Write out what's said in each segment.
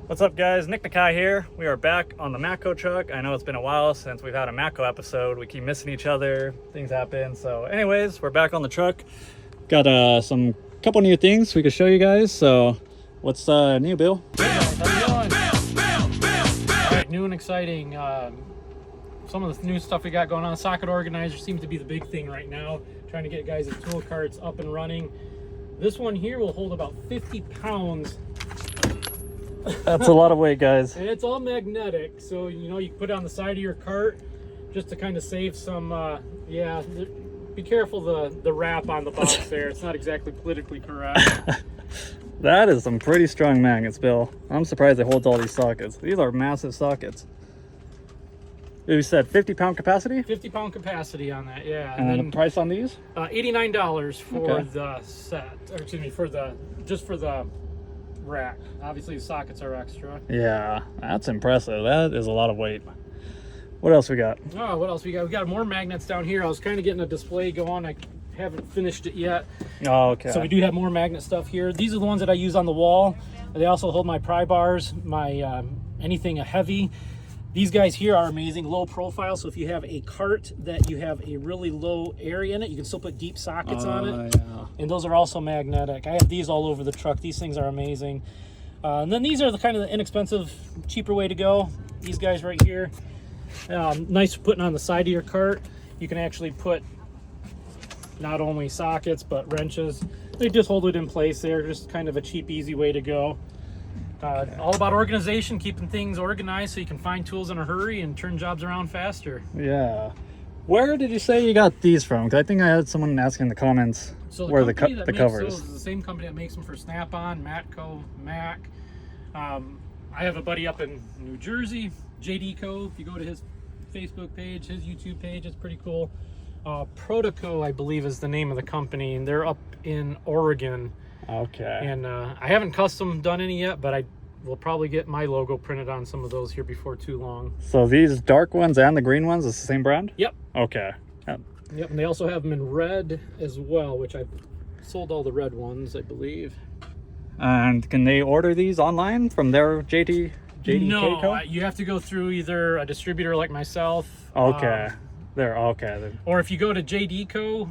What's up, guys? Nick Nakai here. We are back on the Matco truck. I know it's been a while since we've had a Matco episode. We keep missing each other. Things happen. So anyways, we're back on the truck. Got some couple new things we could show you guys. So what's new, Bill? How's it going? All right, new and exciting. Some of the new stuff we got going on. Socket organizer seems to be the big thing right now. Trying to get guys' tool carts up and running. This one here will hold about 50 pounds. That's a lot of weight, guys. And it's all magnetic, so you know you can put it on the side of your cart just to kind of save some. Yeah, be careful the wrap on the box there. It's not exactly politically correct. That is some pretty strong magnets, Bill. I'm surprised it holds all these sockets. These are massive sockets. You said 50-pound capacity? 50-pound capacity on that, yeah. And then the price on these? $89 for the set. Or excuse me, for the rack. Obviously the sockets are extra. Yeah, that's impressive. That is a lot of weight. What else we got? Oh, what else we got? We got more magnets down here. I was kind of getting a display going. I haven't finished it yet. Oh, okay. So we do have more magnet stuff here. These are the ones that I use on the wall. They also hold my pry bars, my anything heavy. These guys here are amazing, low profile. So if you have a cart that you have a really low area in it, you can still put deep sockets on it. Yeah. And those are also magnetic. I have these all over the truck. These things are amazing. And then these are the kind of the inexpensive, cheaper way to go. These guys right here, nice for putting on the side of your cart. You can actually put not only sockets, but wrenches. They just hold it in place there. Just kind of a cheap, easy way to go. All about organization, keeping things organized so you can find tools in a hurry and turn jobs around faster. Yeah. Where did you say you got these from? Because I think I had someone asking in the comments where the covers. Those is the same company that makes them for Snap-on, Matco, Mac. I have a buddy up in New Jersey, JD Co. If you go to his Facebook page, his YouTube page, it's pretty cool. Protoco, I believe, is the name of the company, and they're up in Oregon. Okay. And I haven't custom done any yet, but I will probably get my logo printed on some of those here before too long. So these dark ones and the green ones is the same brand? Yep. Okay. Yep, and they also have them in red as well, which I've sold all the red ones, I believe. And can they order these online from their JD No, Co? you have to go through either a distributor like myself. Okay. They're okay. Or if you go to JD Co,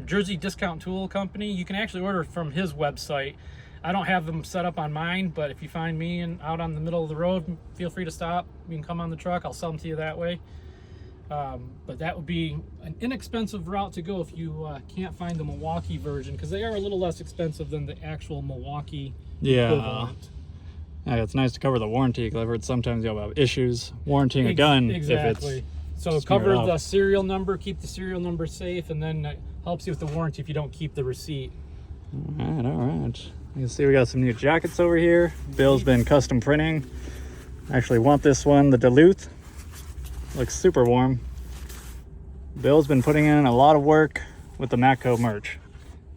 Jersey Discount Tool Company, you can actually order from his website. I don't have them set up on mine, but if you find me out on the middle of the road, feel free to stop. You can come on the truck. I'll sell them to you that way. But that would be an inexpensive route to go if you can't find the Milwaukee version, because they are a little less expensive than the actual Milwaukee equivalent. Yeah, it's nice to cover the warranty, because I've heard sometimes you'll have issues warranting a gun. Exactly. If it's so cover the serial number, keep the serial number safe, and then it helps you with the warranty if you don't keep the receipt. All right. You can see we got some new jackets over here. Bill's been custom printing. I actually want this one, the Duluth. Looks super warm. Bill's been putting in a lot of work with the Matco merch.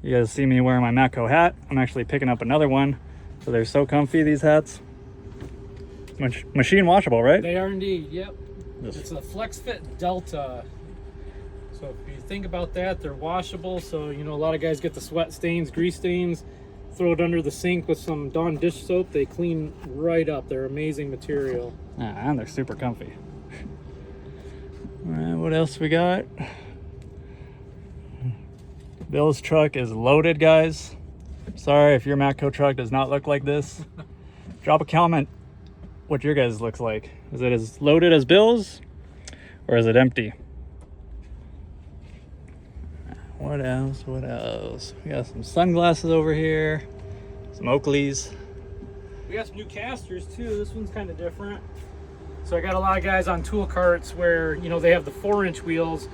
You guys see me wearing my Matco hat. I'm actually picking up another one. So they're so comfy, these hats. Machine washable, right? They are indeed, yep. It's a Flex Fit Delta. So if you think about that, they're washable. So, you know, a lot of guys get the sweat stains, grease stains, throw it under the sink with some Dawn dish soap. They clean right up. They're amazing material. And they're super comfy. All right, what else we got? Bill's truck is loaded, guys. Sorry if your Matco truck does not look like this. Drop a comment what your guys looks like. Is it as loaded as Bill's, or is it empty? What else? We got some sunglasses over here, some Oakleys. We got some new casters too. This one's kind of different. So I got a lot of guys on tool carts where, you know, they have the 4-inch wheels.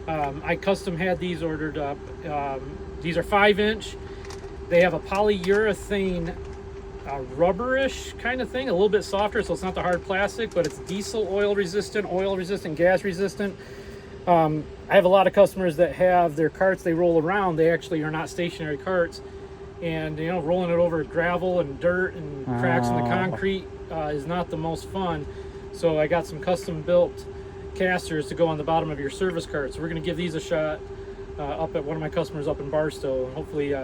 I custom had these ordered up. These are 5-inch. They have a polyurethane rubberish kind of thing, a little bit softer, so it's not the hard plastic, but it's diesel oil resistant, gas resistant. I have a lot of customers that have their carts, they roll around. They actually are not stationary carts, and you know, rolling it over gravel and dirt and cracks in the concrete is not the most fun. So I got some custom built casters to go on the bottom of your service cart. So we're going to give these a shot up at one of my customers up in Barstow, and hopefully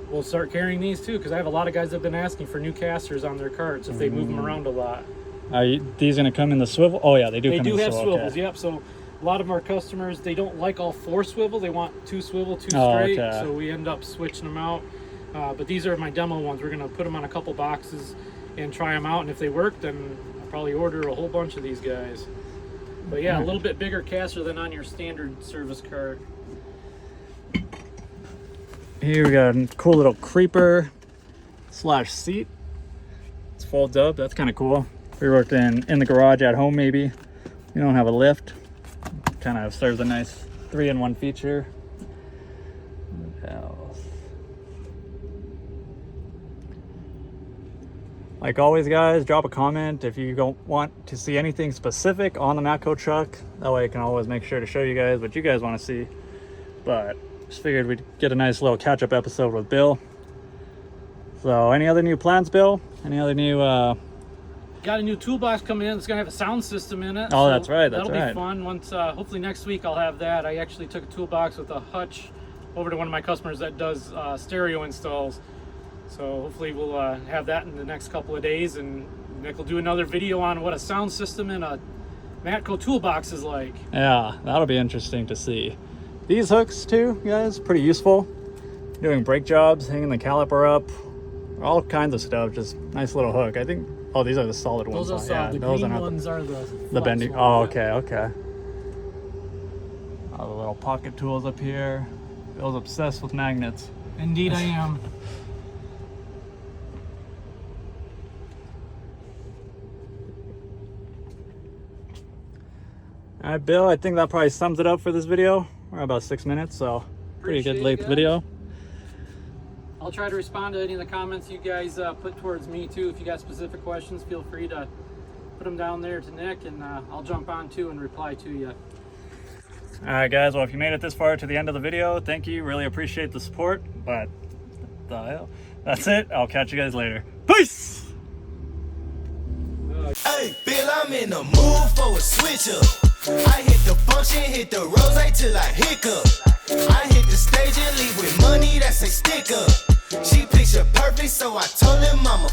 we'll start carrying these too, because I have a lot of guys that have been asking for new casters on their carts if they move them around a lot. Are these going to come in the swivel? Oh yeah, they do. They come do in the have swivel. swivels, Okay. yep. So a lot of our customers, they don't like all 4 swivel. They want 2 swivel, 2 straight. Okay. So we end up switching them out. But these are my demo ones. We're going to put them on a couple boxes and try them out. And if they work, then I'll probably order a whole bunch of these guys. But yeah, a little bit bigger caster than on your standard service cart. Here we got a cool little creeper slash seat. It's folds up. That's kind of cool. We worked in the garage at home maybe. You don't have a lift. Kind of serves a nice 3-in-1 feature. What else? Like always, guys, drop a comment if you don't want to see anything specific on the Matco truck. That way I can always make sure to show you guys what you guys want to see. But just figured we'd get a nice little catch-up episode with Bill. So any other new plans, Bill? Any other new Got a new toolbox coming in. It's gonna have a sound system in it. Oh, so that's right. That's that'll be fun. Once, hopefully next week I'll have that. I actually took a toolbox with a hutch over to one of my customers that does stereo installs. So hopefully we'll have that in the next couple of days, and Nick will do another video on what a sound system in a Matco toolbox is like. Yeah, that'll be interesting to see. These hooks too, guys, pretty useful. Doing brake jobs, hanging the caliper up, all kinds of stuff. Just nice little hook. I think. Oh, these are the solid ones. Those are solid. The those green are ones are the bending. ones. Oh, okay, okay. All the little pocket tools up here. Bill's obsessed with magnets. Indeed, I am. All right, Bill, I think that probably sums it up for this video. We're about 6 minutes, so pretty good Appreciate length it, video. I'll try to respond to any of the comments you guys put towards me too. If you got specific questions, feel free to put them down there to Nick, and I'll jump on too and reply to you. All right, guys, well, if you made it this far to the end of the video, thank you. Really appreciate the support, but the hell? That's it. I'll catch you guys later. Peace! Hey, Bill, I'm in the mood for a switch up. I hit the function, hit the rose till I hiccup. I hit the stage and leave with money that's a stick up. She picture perfect, so I told him I'm a